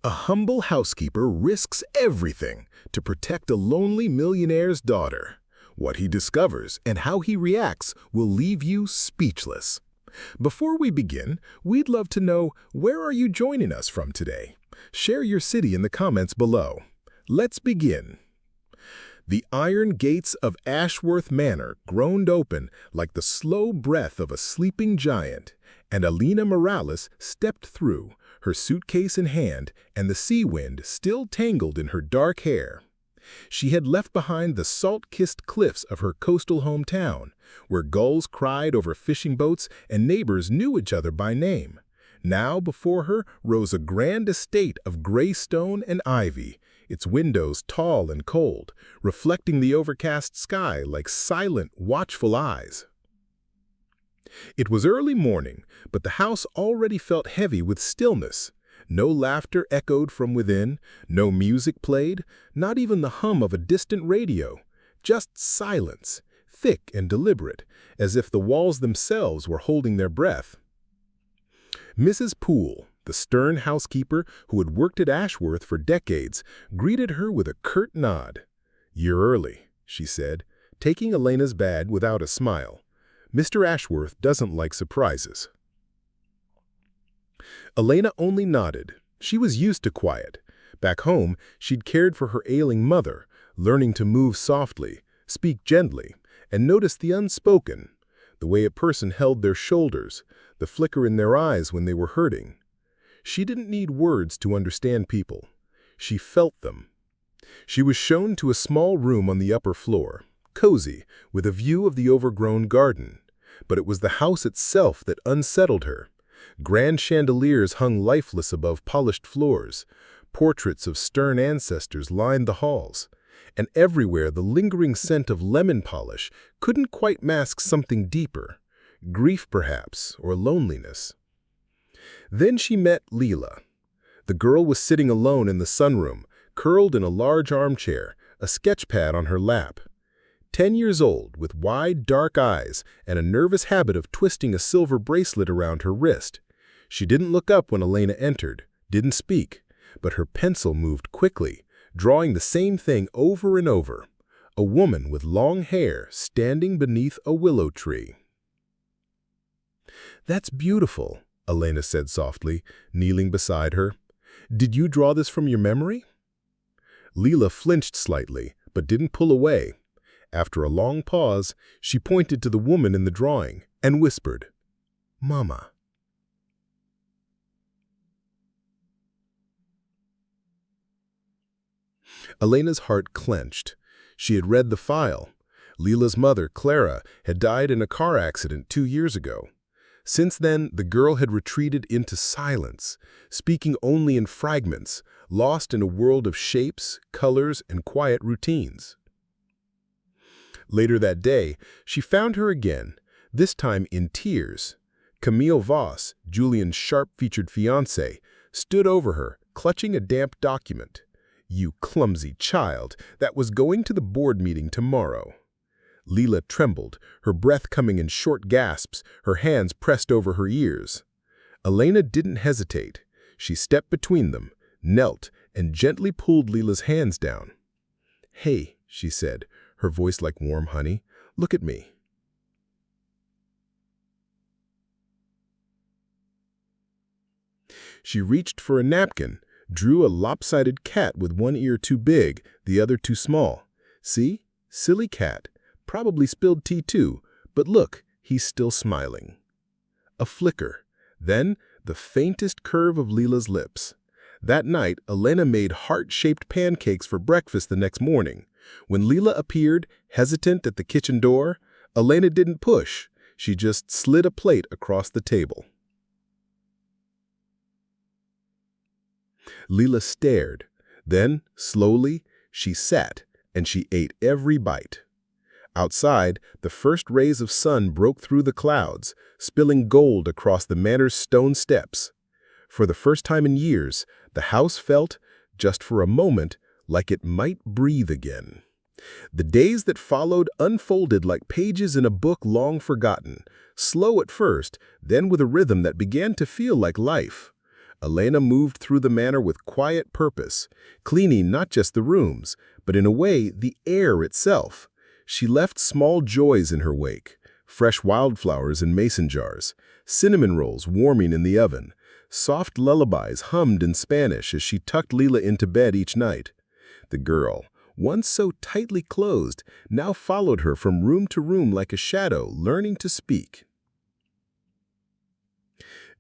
A humble housekeeper risks everything to protect a lonely millionaire's daughter. What he discovers and how he reacts will leave you speechless. Before we begin, we'd love to know, where are you joining us from today? Share your city in the comments below. Let's begin. The iron gates of Ashworth Manor groaned open like the slow breath of a sleeping giant, and Alina Morales stepped through, her suitcase in hand and the sea wind still tangled in her dark hair. She had left behind the salt-kissed cliffs of her coastal hometown, where gulls cried over fishing boats and neighbors knew each other by name. Now before her rose a grand estate of gray stone and ivy, its windows tall and cold, reflecting the overcast sky like silent, watchful eyes. It was early morning, but the house already felt heavy with stillness. No laughter echoed from within, no music played, not even the hum of a distant radio. Just silence, thick and deliberate, as if the walls themselves were holding their breath. Mrs. Poole, the stern housekeeper who had worked at Ashworth for decades, greeted her with a curt nod. "You're early," she said, taking Elena's bag without a smile. "Mr. Ashworth doesn't like surprises." Elena only nodded. She was used to quiet. Back home, she'd cared for her ailing mother, learning to move softly, speak gently, and notice the unspoken, the way a person held their shoulders, the flicker in their eyes when they were hurting. She didn't need words to understand people. She felt them. She was shown to a small room on the upper floor, cozy, with a view of the overgrown garden. But it was the house itself that unsettled her. Grand chandeliers hung lifeless above polished floors. Portraits of stern ancestors lined the halls. And everywhere the lingering scent of lemon polish couldn't quite mask something deeper. Grief, perhaps, or loneliness. Then she met Leela. The girl was sitting alone in the sunroom, curled in a large armchair, a sketchpad on her lap. 10 years old, with wide, dark eyes and a nervous habit of twisting a silver bracelet around her wrist. She didn't look up when Elena entered, didn't speak, but her pencil moved quickly, drawing the same thing over and over. A woman with long hair standing beneath a willow tree. "That's beautiful," Elena said softly, kneeling beside her. "Did you draw this from your memory?" Leela flinched slightly, but didn't pull away. After a long pause, she pointed to the woman in the drawing and whispered, "Mama." Elena's heart clenched. She had read the file. Leela's mother, Clara, had died in a car accident 2 years ago. Since then, the girl had retreated into silence, speaking only in fragments, lost in a world of shapes, colors, and quiet routines. Later that day, she found her again, this time in tears. Camille Voss, Julian's sharp-featured fiancé, stood over her, clutching a damp document. "You clumsy child, that was going to the board meeting tomorrow." Leela trembled, her breath coming in short gasps, her hands pressed over her ears. Elena didn't hesitate. She stepped between them, knelt, and gently pulled Leela's hands down. "Hey," she said, her voice like warm honey, "look at me." She reached for a napkin, drew a lopsided cat with one ear too big, the other too small. "See? Silly cat. Probably spilled tea too, but look, he's still smiling." A flicker, then the faintest curve of Leela's lips. That night, Elena made heart-shaped pancakes for breakfast the next morning. When Leela appeared, hesitant at the kitchen door, Elena didn't push. She just slid a plate across the table. Leela stared. Then, slowly, she sat, and she ate every bite. Outside, the first rays of sun broke through the clouds, spilling gold across the manor's stone steps. For the first time in years, the house felt, just for a moment, like it might breathe again. The days that followed unfolded like pages in a book long forgotten, slow at first, then with a rhythm that began to feel like life. Elena moved through the manor with quiet purpose, cleaning not just the rooms, but in a way, the air itself. She left small joys in her wake: fresh wildflowers in mason jars, cinnamon rolls warming in the oven, soft lullabies hummed in Spanish as she tucked Lila into bed each night. The girl, once so tightly closed, now followed her from room to room like a shadow, learning to speak.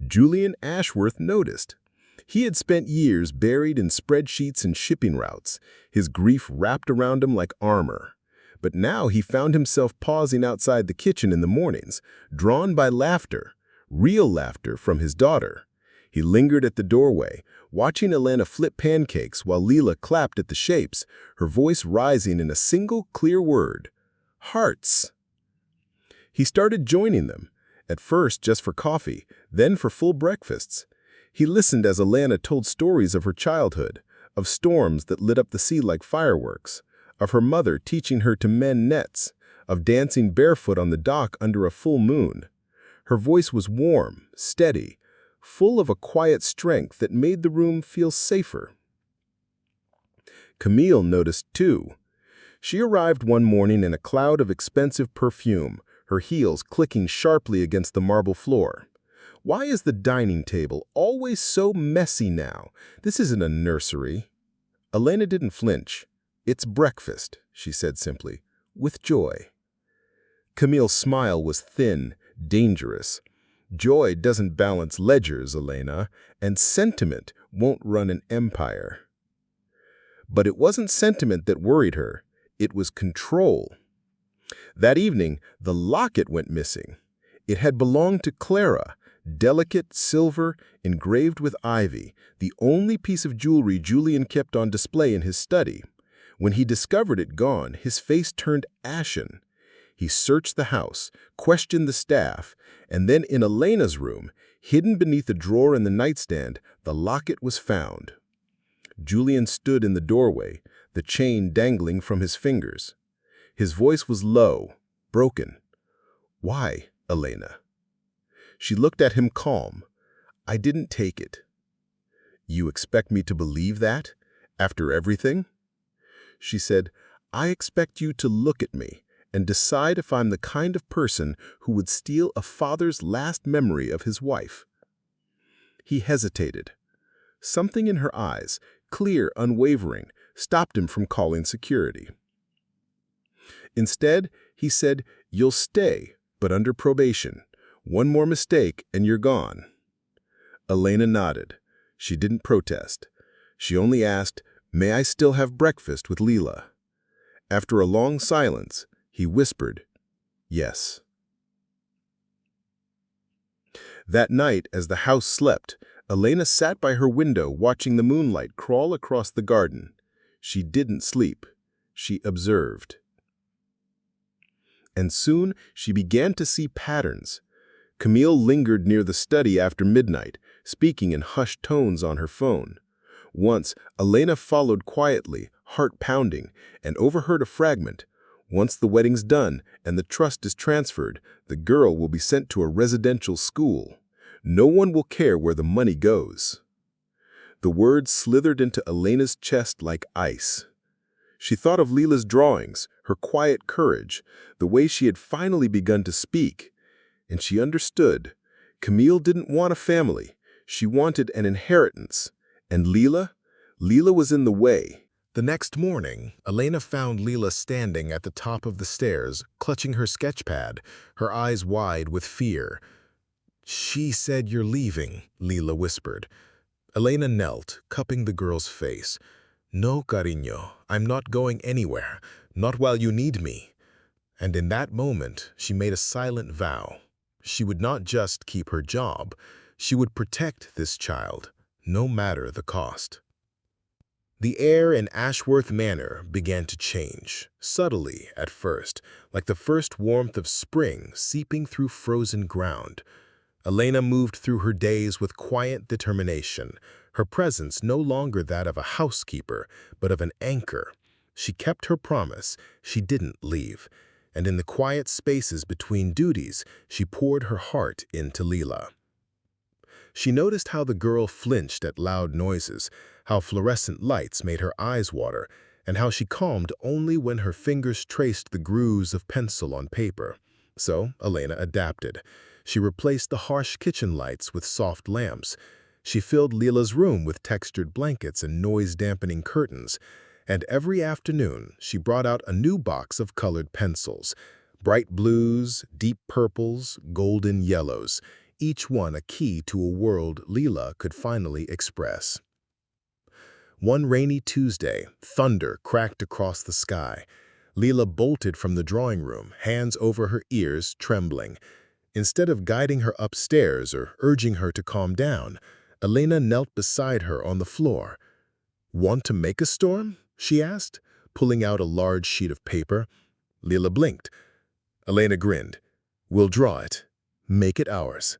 Julian Ashworth noticed. He had spent years buried in spreadsheets and shipping routes, his grief wrapped around him like armor. But now he found himself pausing outside the kitchen in the mornings, drawn by laughter, real laughter from his daughter. He lingered at the doorway, watching Elena flip pancakes while Lila clapped at the shapes, her voice rising in a single clear word: hearts. He started joining them, at first just for coffee, then for full breakfasts. He listened as Elena told stories of her childhood, of storms that lit up the sea like fireworks, of her mother teaching her to mend nets, of dancing barefoot on the dock under a full moon. Her voice was warm, steady, full of a quiet strength that made the room feel safer. Camille noticed too. She arrived one morning in a cloud of expensive perfume, her heels clicking sharply against the marble floor. "Why is the dining table always so messy now? This isn't a nursery." Elena didn't flinch. "It's breakfast," she said simply, with joy. Camille's smile was thin, dangerous. "Joy doesn't balance ledgers, Elena, and sentiment won't run an empire." But it wasn't sentiment that worried her. It was control. That evening, the locket went missing. It had belonged to Clara, delicate silver, engraved with ivy, the only piece of jewelry Julian kept on display in his study. When he discovered it gone, his face turned ashen. He searched the house, questioned the staff, and then in Elena's room, hidden beneath a drawer in the nightstand, the locket was found. Julian stood in the doorway, the chain dangling from his fingers. His voice was low, broken. "Why, Elena?" She looked at him calm. "I didn't take it." "You expect me to believe that, after everything?" She said, "I expect you to look at me and decide if I'm the kind of person who would steal a father's last memory of his wife." He hesitated. Something in her eyes, clear, unwavering, stopped him from calling security. Instead, he said, "You'll stay, but under probation. One more mistake and you're gone." Elena nodded. She didn't protest. She only asked, "May I still have breakfast with Lila?" After a long silence, he whispered, "Yes." That night, as the house slept, Elena sat by her window watching the moonlight crawl across the garden. She didn't sleep. She observed. And soon she began to see patterns. Camille lingered near the study after midnight, speaking in hushed tones on her phone. Once, Elena followed quietly, heart pounding, and overheard a fragment. "Once the wedding's done and the trust is transferred, the girl will be sent to a residential school. No one will care where the money goes." The words slithered into Elena's chest like ice. She thought of Lila's drawings, her quiet courage, the way she had finally begun to speak. And she understood. Camille didn't want a family. She wanted an inheritance. And Lila? Lila was in the way. The next morning, Elena found Lila standing at the top of the stairs, clutching her sketchpad, her eyes wide with fear. "She said you're leaving," Lila whispered. Elena knelt, cupping the girl's face. "No, cariño, I'm not going anywhere, not while you need me." And in that moment, she made a silent vow. She would not just keep her job, she would protect this child, no matter the cost. The air in Ashworth Manor began to change, subtly at first, like the first warmth of spring seeping through frozen ground. Elena moved through her days with quiet determination, her presence no longer that of a housekeeper, but of an anchor. She kept her promise, she didn't leave, and in the quiet spaces between duties, she poured her heart into Lila. She noticed how the girl flinched at loud noises, how fluorescent lights made her eyes water, and how she calmed only when her fingers traced the grooves of pencil on paper. So Elena adapted. She replaced the harsh kitchen lights with soft lamps. She filled Lila's room with textured blankets and noise-dampening curtains. And every afternoon, she brought out a new box of colored pencils. Bright blues, deep purples, golden yellows, each one a key to a world Lila could finally express. One rainy Tuesday, thunder cracked across the sky. Lila bolted from the drawing room, hands over her ears, trembling. Instead of guiding her upstairs or urging her to calm down, Elena knelt beside her on the floor. "Want to make a storm?" she asked, pulling out a large sheet of paper. Lila blinked. Elena grinned. "We'll draw it. Make it ours."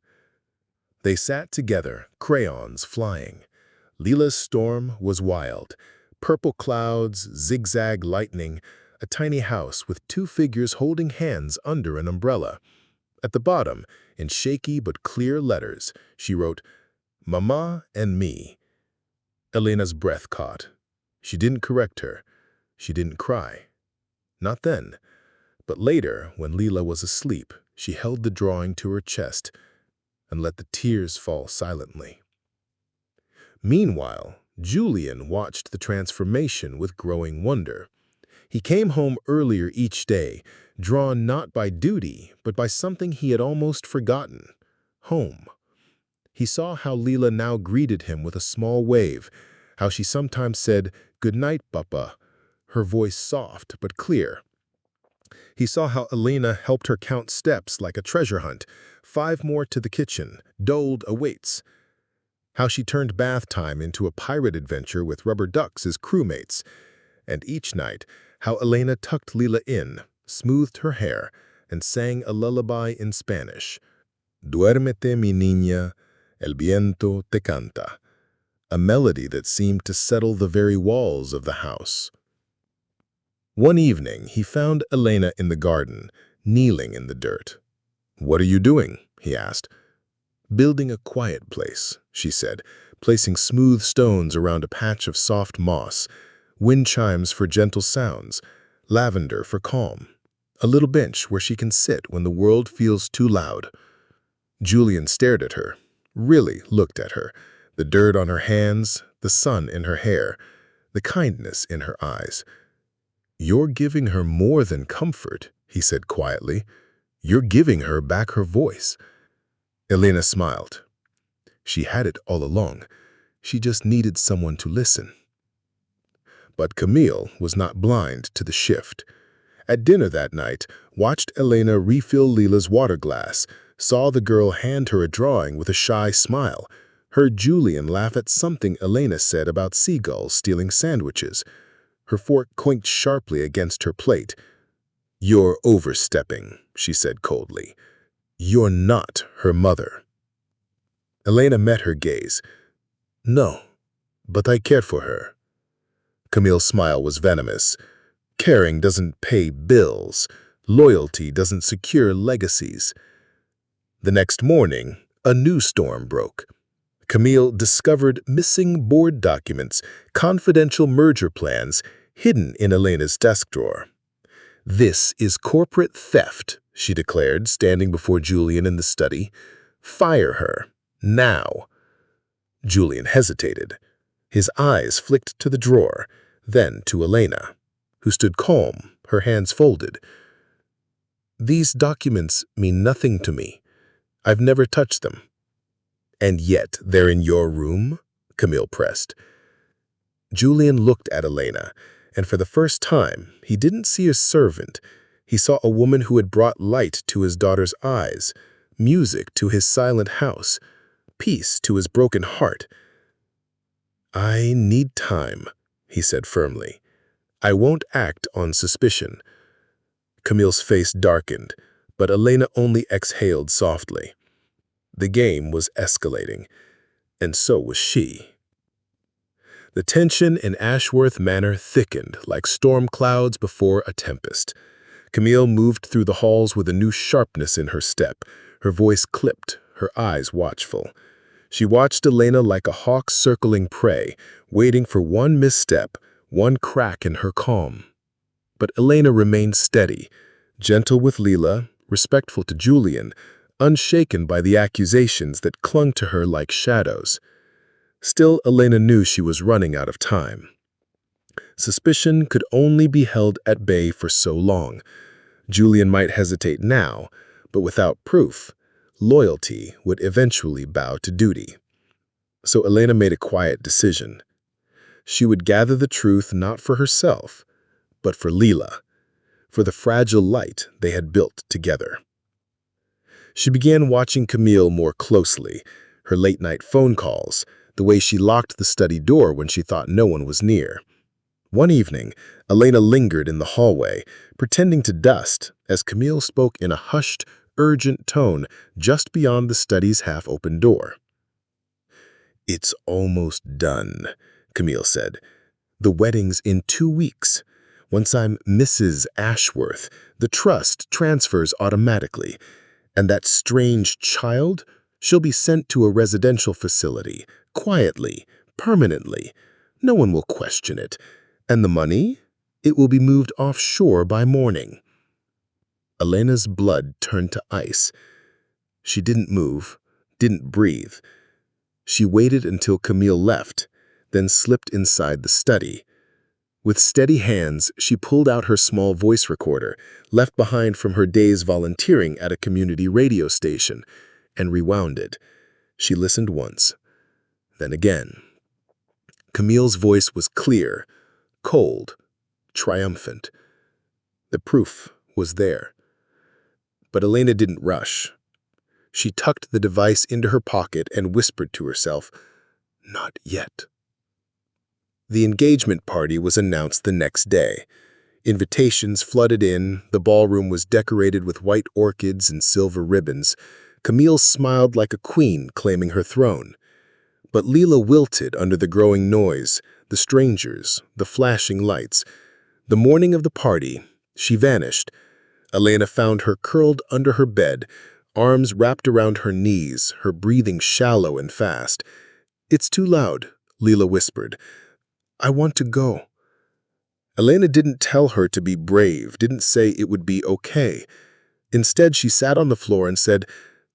They sat together, crayons flying. Lila's storm was wild. Purple clouds, zigzag lightning, a tiny house with two figures holding hands under an umbrella. At the bottom, in shaky but clear letters, she wrote, "Mama and me." Elena's breath caught. She didn't correct her. She didn't cry. Not then. But later, when Lila was asleep, she held the drawing to her chest and let the tears fall silently. Meanwhile, Julian watched the transformation with growing wonder. He came home earlier each day, drawn not by duty, but by something he had almost forgotten: home. He saw how Lila now greeted him with a small wave, how she sometimes said, "Good night, Papa," her voice soft but clear. He saw how Elena helped her count steps like a treasure hunt, 5 more to the kitchen, doled awaits. How she turned bath time into a pirate adventure with rubber ducks as crewmates. And each night, how Elena tucked Lila in, smoothed her hair, and sang a lullaby in Spanish. "Duérmete, mi niña, el viento te canta," a melody that seemed to settle the very walls of the house. One evening, he found Elena in the garden, kneeling in the dirt. "What are you doing?" he asked. "Building a quiet place," she said, placing smooth stones around a patch of soft moss, wind chimes for gentle sounds, lavender for calm, a little bench where she can sit when the world feels too loud. Julian stared at her, really looked at her, the dirt on her hands, the sun in her hair, the kindness in her eyes. "You're giving her more than comfort," he said quietly. "You're giving her back her voice." Elena smiled. She had it all along. She just needed someone to listen. But Camille was not blind to the shift. At dinner that night, watched Elena refill Lila's water glass, saw the girl hand her a drawing with a shy smile, heard Julian laugh at something Elena said about seagulls stealing sandwiches. Her fork clinked sharply against her plate. "You're overstepping," she said coldly. "You're not her mother." Elena met her gaze. "No, but I care for her." Camille's smile was venomous. "Caring doesn't pay bills. Loyalty doesn't secure legacies." The next morning, a new storm broke. Camille discovered missing board documents, confidential merger plans, hidden in Elena's desk drawer. "This is corporate theft," she declared, standing before Julian in the study. "Fire her. Now." Julian hesitated. His eyes flicked to the drawer, then to Elena, who stood calm, her hands folded. "These documents mean nothing to me. I've never touched them." "And yet they're in your room?" Camille pressed. Julian looked at Elena, and for the first time, he didn't see a servant. He saw a woman who had brought light to his daughter's eyes, music to his silent house, peace to his broken heart. "I need time," he said firmly. "I won't act on suspicion." Camille's face darkened, but Elena only exhaled softly. The game was escalating, and so was she. The tension in Ashworth Manor thickened like storm clouds before a tempest. Camille moved through the halls with a new sharpness in her step, her voice clipped, her eyes watchful. She watched Elena like a hawk circling prey, waiting for one misstep, one crack in her calm. But Elena remained steady, gentle with Leela, respectful to Julian, unshaken by the accusations that clung to her like shadows. Still, Elena knew she was running out of time. Suspicion could only be held at bay for so long. Julian might hesitate now, but without proof, loyalty would eventually bow to duty. So Elena made a quiet decision. She would gather the truth not for herself, but for Leela, for the fragile light they had built together. She began watching Camille more closely, her late-night phone calls, the way she locked the study door when she thought no one was near. One evening, Elena lingered in the hallway, pretending to dust, as Camille spoke in a hushed, urgent tone just beyond the study's half-open door. "It's almost done," Camille said. "The wedding's in 2 weeks. Once I'm Mrs. Ashworth, the trust transfers automatically. And that strange child, she'll be sent to a residential facility, quietly, permanently. No one will question it. And the money? It will be moved offshore by morning." Elena's blood turned to ice. She didn't move, didn't breathe. She waited until Camille left, then slipped inside the study. With steady hands, she pulled out her small voice recorder, left behind from her days volunteering at a community radio station, and rewound it. She listened once, then again. Camille's voice was clear, cold, triumphant. The proof was there. But Elena didn't rush. She tucked the device into her pocket and whispered to herself, "Not yet." The engagement party was announced the next day. Invitations flooded in, the ballroom was decorated with white orchids and silver ribbons. Camille smiled like a queen claiming her throne. But Leela wilted under the growing noise, the strangers, the flashing lights. The morning of the party, she vanished. Elena found her curled under her bed, arms wrapped around her knees, her breathing shallow and fast. "It's too loud," Leela whispered. "I want to go." Elena didn't tell her to be brave, didn't say it would be okay. Instead, she sat on the floor and said,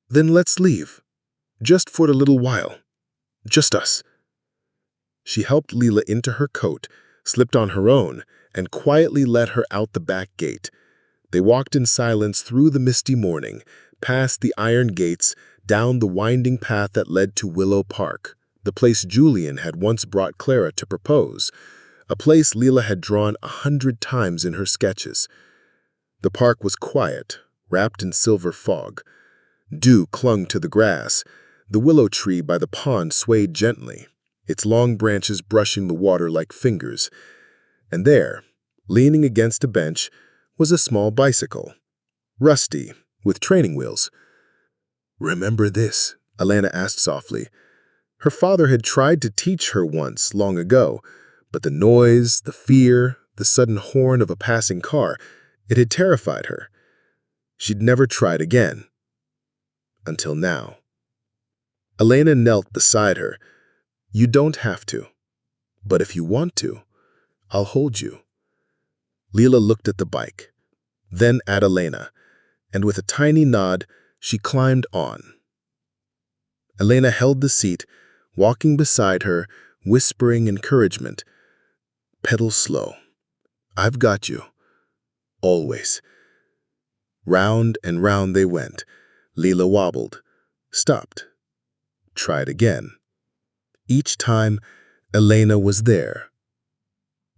"Then let's leave. Just for a little while. Just us." She helped Leela into her coat, slipped on her own, and quietly led her out the back gate. They walked in silence through the misty morning, past the iron gates, down the winding path that led to Willow Park, the place Julian had once brought Clara to propose, a place Leela had drawn 100 times in her sketches. The park was quiet, wrapped in silver fog. Dew clung to the grass. The willow tree by the pond swayed gently, its long branches brushing the water like fingers. And there, leaning against a bench, was a small bicycle, rusty, with training wheels. "Remember this?" Elena asked softly. Her father had tried to teach her once, long ago, but the noise, the fear, the sudden horn of a passing car, it had terrified her. She'd never tried again. Until now. Elena knelt beside her. "You don't have to. But if you want to, I'll hold you." Leela looked at the bike, then at Elena, and with a tiny nod, she climbed on. Elena held the seat, walking beside her, whispering encouragement. "Pedal slow. I've got you. Always." Round and round they went. Leela wobbled, stopped, tried again. Each time, Elena was there.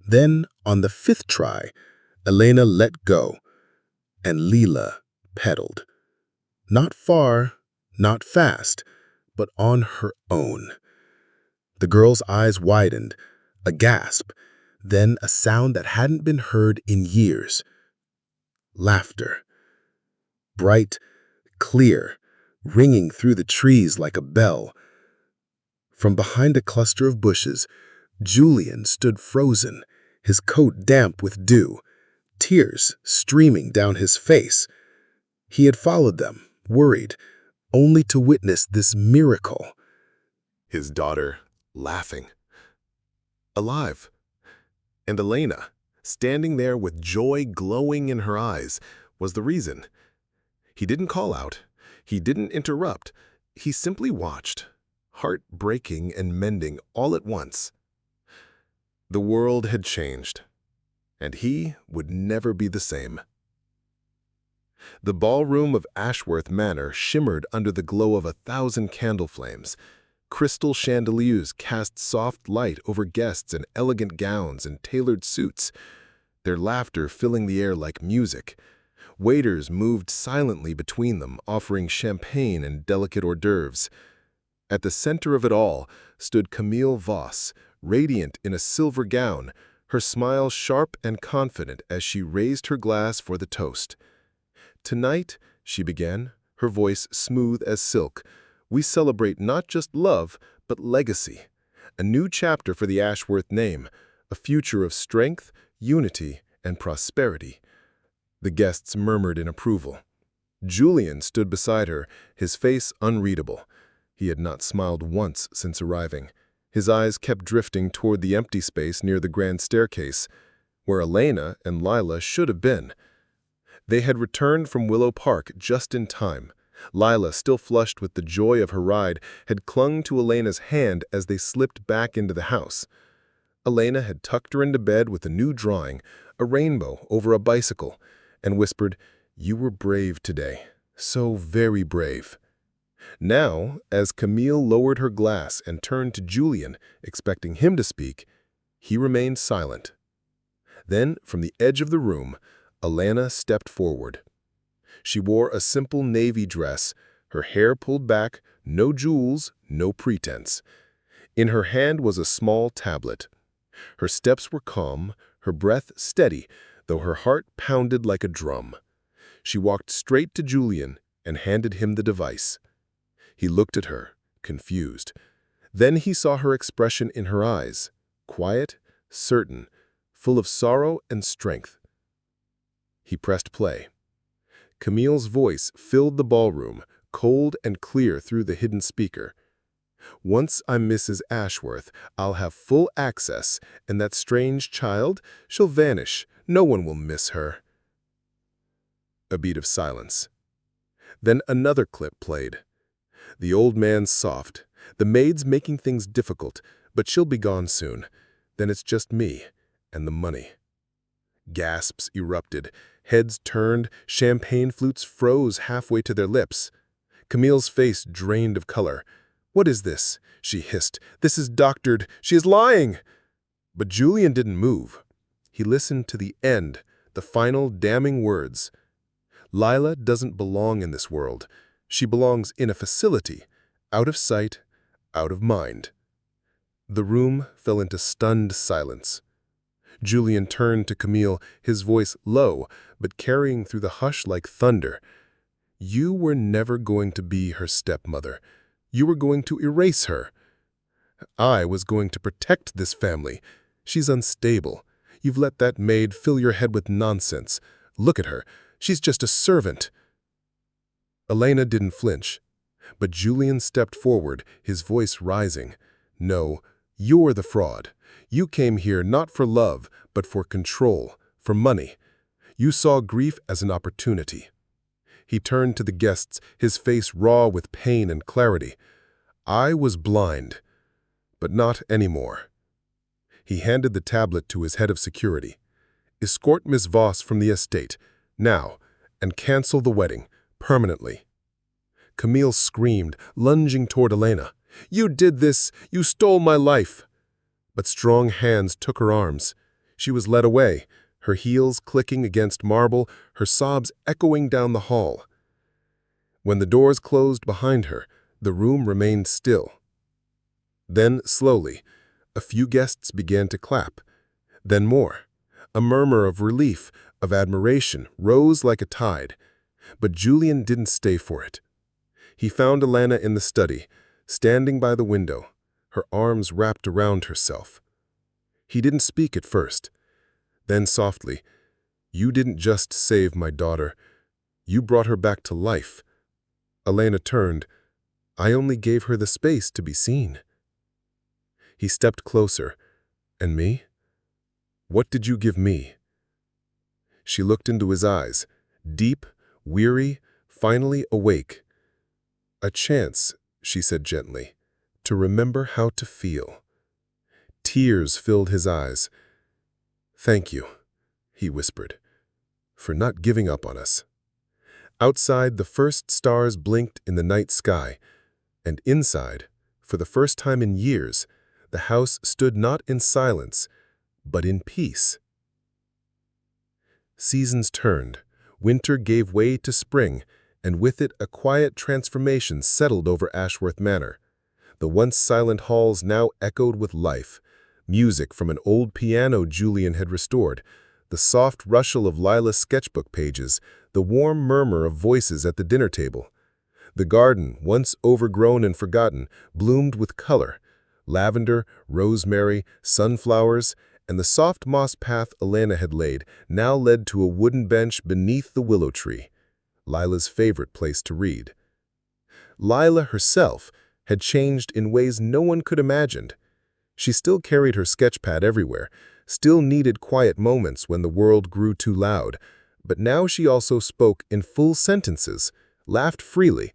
Then, on the 5th try, Elena let go, and Leela pedaled. Not far, not fast, but on her own. The girl's eyes widened, a gasp, then a sound that hadn't been heard in years. Laughter. Bright, clear, ringing through the trees like a bell. From behind a cluster of bushes, Julian stood frozen, his coat damp with dew, tears streaming down his face. He had followed them, worried, only to witness this miracle. his daughter laughing, alive, and Elena, standing there with joy glowing in her eyes, was the reason. He didn't call out. He didn't interrupt. He simply watched, heart breaking and mending all at once. The world had changed, and he would never be the same. The ballroom of Ashworth Manor shimmered under the glow of 1,000 candle flames. Crystal chandeliers cast soft light over guests in elegant gowns and tailored suits, their laughter filling the air like music. Waiters moved silently between them, offering champagne and delicate hors d'oeuvres. At the center of it all stood Camille Voss, radiant in a silver gown, her smile sharp and confident as she raised her glass for the toast. "Tonight," she began, her voice smooth as silk, "we celebrate not just love, but legacy. A new chapter for the Ashworth name, a future of strength, unity, and prosperity." The guests murmured in approval. Julian stood beside her, his face unreadable. He had not smiled once since arriving. His eyes kept drifting toward the empty space near the grand staircase, where Elena and Lila should have been. They had returned from Willow Park just in time. Lila, still flushed with the joy of her ride, had clung to Elena's hand as they slipped back into the house. Elena had tucked her into bed with a new drawing, a rainbow over a bicycle, and whispered, "You were brave today, so very brave." Now, as Camille lowered her glass and turned to Julian, expecting him to speak, he remained silent. Then, from the edge of the room, Elena stepped forward. She wore a simple navy dress, her hair pulled back, no jewels, no pretense. In her hand was a small tablet. Her steps were calm, her breath steady, though her heart pounded like a drum. She walked straight to Julian and handed him the device. He looked at her, confused. Then he saw her expression in her eyes, quiet, certain, full of sorrow and strength. He pressed play. Camille's voice filled the ballroom, cold and clear through the hidden speaker. "Once I'm Mrs. Ashworth, I'll have full access, and that strange child, she'll vanish. No one will miss her." A beat of silence. Then another clip played. The old man soft. "The maid's making things difficult, but she'll be gone soon. Then it's just me and the money." Gasps erupted. Heads turned, champagne flutes froze halfway to their lips. Camille's face drained of color. "What is this?" she hissed. "This is doctored. She is lying!" But Julian didn't move. He listened to the end, the final damning words. "Lila doesn't belong in this world. She belongs in a facility, out of sight, out of mind." The room fell into stunned silence. Julian turned to Camille, his voice low, but carrying through the hush like thunder. "You were never going to be her stepmother. You were going to erase her. I was going to protect this family. She's unstable. You've let that maid fill your head with nonsense. Look at her. She's just a servant." Elena didn't flinch, but Julian stepped forward, his voice rising. "No, you're the fraud. You came here not for love, but for control, for money. You saw grief as an opportunity." He turned to the guests, his face raw with pain and clarity. "I was blind, but not anymore." He handed the tablet to his head of security. "Escort Miss Voss from the estate, now, and cancel the wedding, permanently." Camille screamed, lunging toward Elena. "You did this! You stole my life!" But strong hands took her arms. She was led away, her heels clicking against marble, her sobs echoing down the hall. When the doors closed behind her, the room remained still. Then, slowly, a few guests began to clap. Then more. A murmur of relief, of admiration, rose like a tide. But Julian didn't stay for it. He found Elena in the study, standing by the window, her arms wrapped around herself. He didn't speak at first. Then softly, "You didn't just save my daughter. You brought her back to life." Elena turned. "I only gave her the space to be seen." He stepped closer. And me? What did you give me? She looked into his eyes, deep, weary, finally awake. A chance, she said gently, to remember how to feel. Tears filled his eyes. Thank you, he whispered, for not giving up on us. Outside, the first stars blinked in the night sky, and inside, for the first time in years, the house stood not in silence, but in peace. Seasons turned, winter gave way to spring, and with it a quiet transformation settled over Ashworth Manor. The once silent halls now echoed with life, music from an old piano Julian had restored, the soft rustle of Lila's sketchbook pages, the warm murmur of voices at the dinner table. The garden, once overgrown and forgotten, bloomed with color. Lavender, rosemary, sunflowers, and the soft moss path Elena had laid now led to a wooden bench beneath the willow tree, Lila's favorite place to read. Lila herself had changed in ways no one could imagine. She still carried her sketchpad everywhere, still needed quiet moments when the world grew too loud, but now she also spoke in full sentences, laughed freely,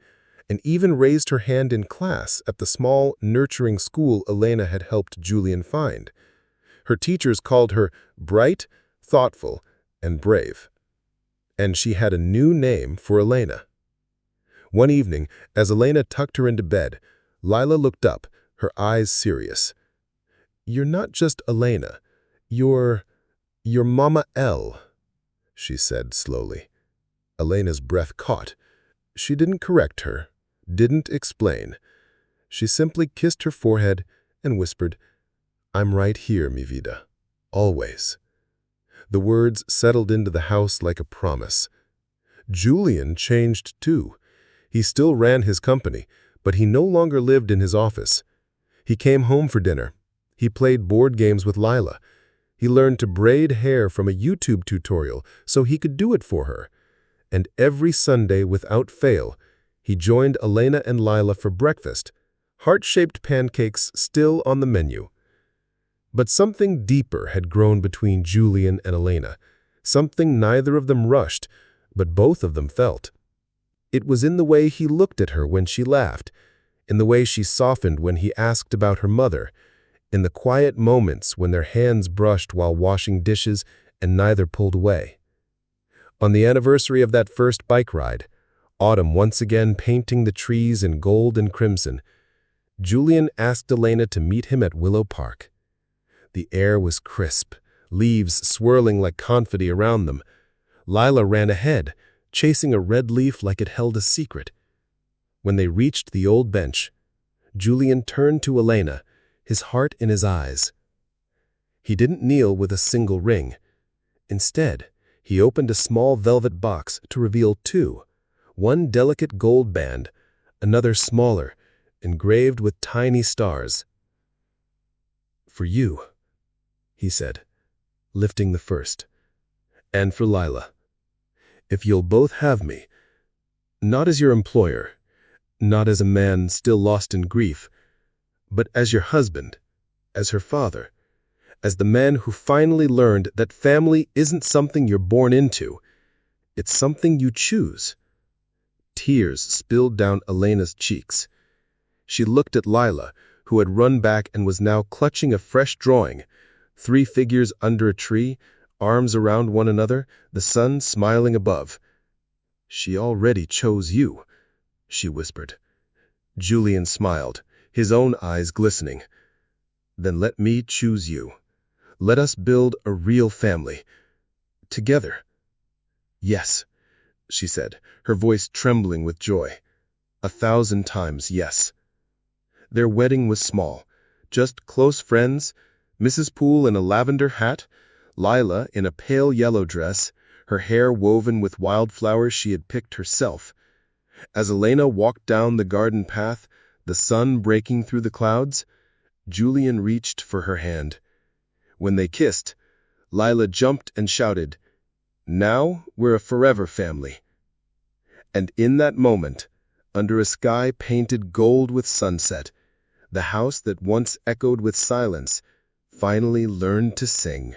and even raised her hand in class at the small, nurturing school Elena had helped Julian find. Her teachers called her bright, thoughtful, and brave. And she had a new name for Elena. One evening, as Elena tucked her into bed, Lila looked up, her eyes serious. "You're not just Elena. You're Mama L," she said slowly. Elena's breath caught. She didn't correct her, didn't explain. She simply kissed her forehead and whispered, "I'm right here, mi vida. Always." The words settled into the house like a promise. Julian changed too. He still ran his company, but he no longer lived in his office. He came home for dinner. He played board games with Lila. He learned to braid hair from a YouTube tutorial so he could do it for her. And every Sunday, without fail, he joined Elena and Lila for breakfast, heart-shaped pancakes still on the menu. But something deeper had grown between Julian and Elena, something neither of them rushed, but both of them felt. It was in the way he looked at her when she laughed, in the way she softened when he asked about her mother, in the quiet moments when their hands brushed while washing dishes and neither pulled away. On the anniversary of that first bike ride, autumn once again painting the trees in gold and crimson, Julian asked Elena to meet him at Willow Park. The air was crisp, leaves swirling like confetti around them. Lila ran ahead, chasing a red leaf like it held a secret. When they reached the old bench, Julian turned to Elena, his heart in his eyes. He didn't kneel with a single ring. Instead, he opened a small velvet box to reveal two, one delicate gold band, another smaller, engraved with tiny stars. "For you," he said, lifting the first, "and for Lila. If you'll both have me, not as your employer, not as a man still lost in grief, but as your husband, as her father, as the man who finally learned that family isn't something you're born into, it's something you choose." Tears spilled down Elena's cheeks. She looked at Lila, who had run back and was now clutching a fresh drawing, 3 figures under a tree, arms around one another, the sun smiling above. "She already chose you," she whispered. Julian smiled, his own eyes glistening. "Then let me choose you. Let us build a real family. Together." "Yes," she said, her voice trembling with joy. 1,000 times yes. Their wedding was small, just close friends, Mrs. Poole in a lavender hat, Lila in a pale yellow dress, her hair woven with wildflowers she had picked herself. As Elena walked down the garden path, the sun breaking through the clouds, Julian reached for her hand. When they kissed, Lila jumped and shouted, "Now we're a forever family." And in that moment, under a sky painted gold with sunset, The house that once echoed with silence finally learned to sing.